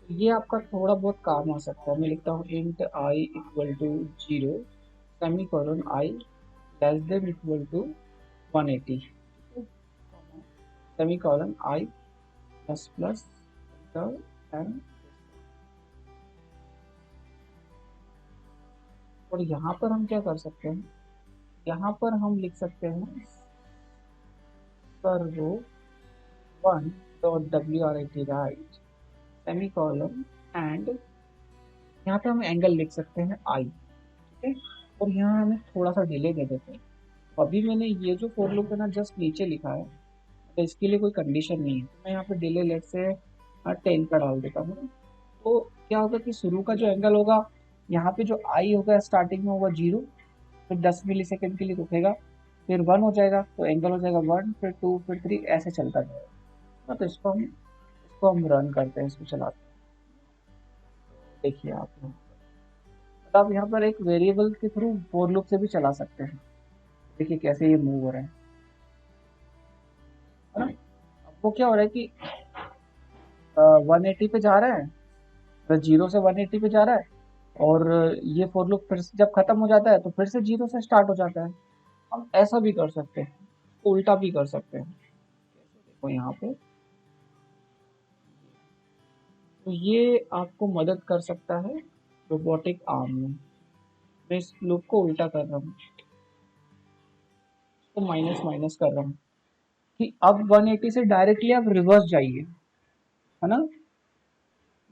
[SPEAKER 1] ये आपका थोड़ा बहुत काम आ सकता है। मैं लिखता हूँ int I equal to 0 semicolon I less than equal to 180 semicolon I plus plus and, और यहाँ पर हम क्या कर सकते हैं, यहाँ पर हम लिख सकते हैं servo one dot W R I T right semi colon and, यहाँ पे हम एंगल लिख सकते हैं आई, ठीक है। और यहाँ हमें थोड़ा सा डिले दे देते हैं। अभी मैंने ये जो फोर लूप है ना जस्ट नीचे लिखा है, तो इसके लिए कोई कंडीशन नहीं है। तो मैं यहाँ पे डिले लेट से 10 का डाल देता हूँ। तो क्या होगा कि शुरू का जो एंगल होगा, यहाँ पे जो आई होगा स्टार्टिंग में होगा 0, फिर 10 मिली सेकेंड के लिए रुकेगा, फिर 1 हो जाएगा तो एंगल हो जाएगा 1, फिर 2, फिर 3, ऐसे चलता जाएगा। तो इसको हम रन करते हैं, इसको चलाते हैं। देखिए आप यहाँ पर, आप यहाँ पर एक वेरिएबल के थ्रू फोर लूप से भी चला सकते हैं। देखिए कैसे ये मूव हो रहा है ना। अब वो क्या हो रहा है कि 180 पे जा रहा है, 0 से 180 पे जा रहा है, और ये फोर लूप फिर से जब खत्म हो जाता है तो फिर से 0 से स्टार्ट हो जाता है। हम ऐसा भी कर सकते हैं, उल्टा भी कर सकते हैं। देखो यहाँ पे, तो ये आपको मदद कर सकता है रोबोटिक आर्म में। मैं इस लूप को उल्टा कर रहा हूँ, तो माइनस माइनस कर रहा हूँ कि अब 180 से डायरेक्टली आप रिवर्स जाइए, है ना।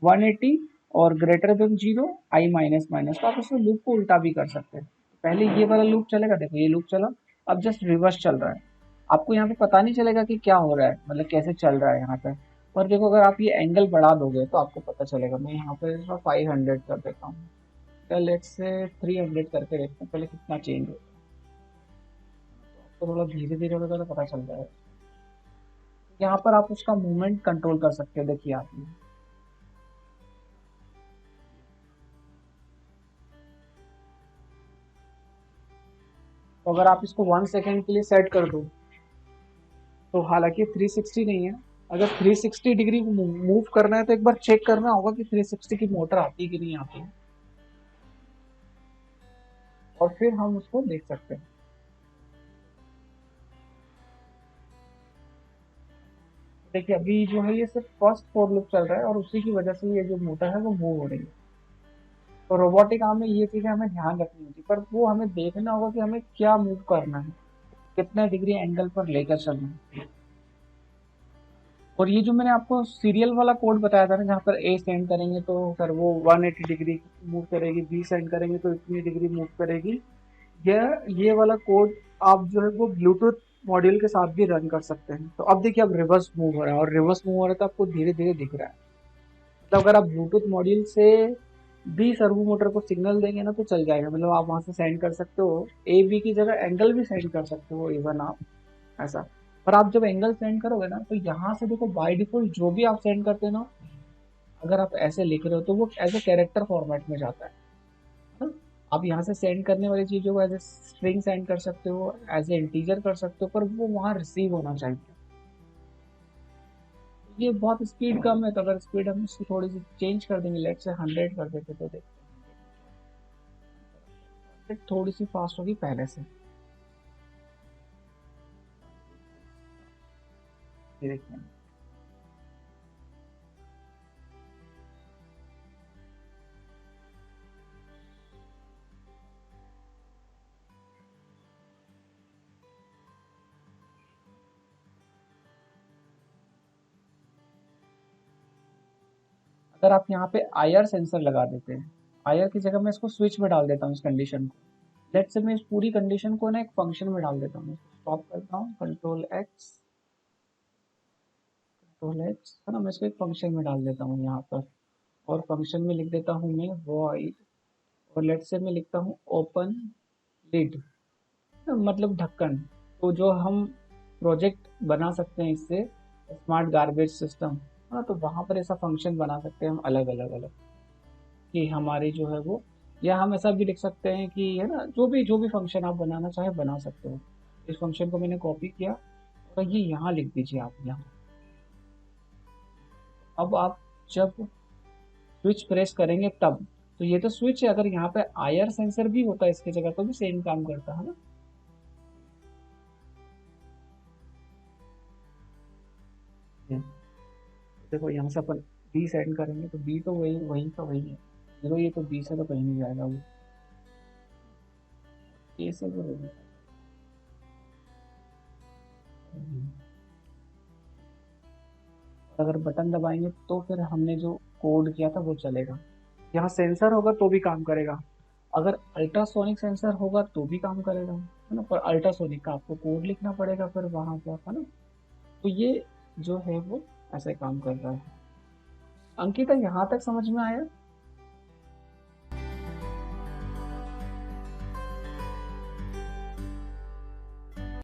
[SPEAKER 1] 180 और ग्रेटर देन 0, आई माइनस माइनस, तो आप इसमें लूप को उल्टा भी कर सकते हैं। पहले ये वाला लूप चलेगा, देखो ये लूप चला, अब जस्ट रिवर्स चल रहा है। आपको यहाँ पे पता नहीं चलेगा कि क्या हो रहा है, मतलब कैसे चल रहा है यहाँ पे। पर देखो अगर आप ये एंगल बढ़ा दोगे तो आपको पता चलेगा। मैं यहाँ पे 500 कर देता हूँ, या लेट्स से 300 करके देखते हैं पहले कितना चेंज होता है। तो थोड़ा धीरे धीरे होगा तो पता चल जाएगा। यहाँ पर आप उसका मूवमेंट कंट्रोल कर सकते हैं। देखिए आप तो अगर आप इसको 1 सेकेंड के लिए सेट कर दो, तो हालांकि 360 नहीं है, अगर 360 डिग्री मूव करना है तो एक बार चेक करना होगा कि 360 की मोटर आती है कि नहीं आती है, और फिर हम उसको देख सकते हैं। देखिए अभी जो है ये सिर्फ फर्स्ट फोर लूप चल रहा है, और उसी की वजह से ये जो मोटर है वो मूव हो रही है। तो रोबोटिक आर्म में ये चीजें हमें ध्यान रखनी होती है, पर वो हमें देखना होगा कि हमें क्या मूव करना है, कितने डिग्री एंगल पर लेकर चलना है। और ये जो मैंने आपको सीरियल वाला कोड बताया था ना, जहाँ पर ए सेंड करेंगे तो सर वो 180 डिग्री मूव करेगी, बी सेंड करेंगे तो इतनी डिग्री मूव करेगी, ये वाला कोड आप जो है वो ब्लूटूथ मॉड्यूल के साथ भी रन कर सकते हैं। तो अब देखिए अब रिवर्स मूव हो रहा है, और रिवर्स मूव हो रहा है तो आपको धीरे धीरे दिख रहा है। मतलब अगर आप ब्लूटूथ मॉड्यूल से भी सर्वो मोटर को सिग्नल देंगे ना तो चल जाएगा। मतलब आप वहां से सेंड कर सकते हो, ए बी की जगह एंगल भी सेंड कर सकते हो इवन आप, ऐसा। पर आप जब एंगल सेंड करोगे ना तो यहाँ से देखो बाय डिफॉल्ट जो भी आप सेंड करते हो ना, अगर आप ऐसे लिख रहे हो तो वो एज ए कैरेक्टर फॉर्मेट में जाता है ना? आप यहाँ से सेंड करने वाली चीजों को एज ए स्ट्रिंग सेंड कर सकते हो, एज ए इंटीजर कर सकते हो, पर वो वहाँ रिसीव होना चाहिए। ये बहुत स्पीड कम है, तो अगर स्पीड हम इसकी थोड़ी सी चेंज कर देंगे, लेट से 100 कर देते तो देखते हैं थोड़ी सी फास्ट होगी पहले से। ये देखिए, अगर आप यहाँ पे आईआर सेंसर लगा देते हैं, आईआर की जगह मैं इसको स्विच में डाल देता हूँ इस कंडीशन को। लेट से मैं इस पूरी कंडीशन को ना एक फंक्शन में डाल देता हूँ, स्टॉप करता हूँ, कंट्रोल एक्स है ना, मैं इसको एक फंक्शन में डाल देता हूँ यहाँ पर। और फंक्शन में लिख देता हूँ मैं वॉइड, और लेट से मैं लिखता हूँ ओपन लिड, मतलब ढक्कन। तो जो हम प्रोजेक्ट बना सकते हैं इससे, स्मार्ट गार्बेज सिस्टम, हाँ, तो वहाँ पर ऐसा फंक्शन बना सकते हैं हम अलग अलग अलग, कि हमारी जो है वो, या हम ऐसा भी लिख सकते हैं कि है ना, जो भी फंक्शन आप बनाना चाहे बना सकते हो। इस फंक्शन को मैंने कॉपी किया और ये यहाँ लिख दीजिए आप यहाँ। अब आप जब स्विच प्रेस करेंगे तब, तो ये तो स्विच है, अगर यहाँ पे आईआर सेंसर भी होता है इसकी जगह तो भी सेम काम करता है ना। देखो यहाँ से अपन बी सेंड करेंगे तो बी तो वही वही का वही है। देखो ये तो बी से तो कहीं नहीं जाएगा, वो ए से तो नहीं। अगर बटन दबाएंगे तो फिर हमने जो कोड किया था वो चलेगा। यहाँ सेंसर होगा तो भी काम करेगा, अगर अल्ट्रासोनिक सेंसर होगा तो भी काम करेगा, है ना। पर अल्ट्रासोनिक का आपको कोड लिखना पड़ेगा फिर वहां पर, है ना। तो ये जो है वो ऐसे काम कर रहा है। अंकिता, यहाँ तक समझ में आया?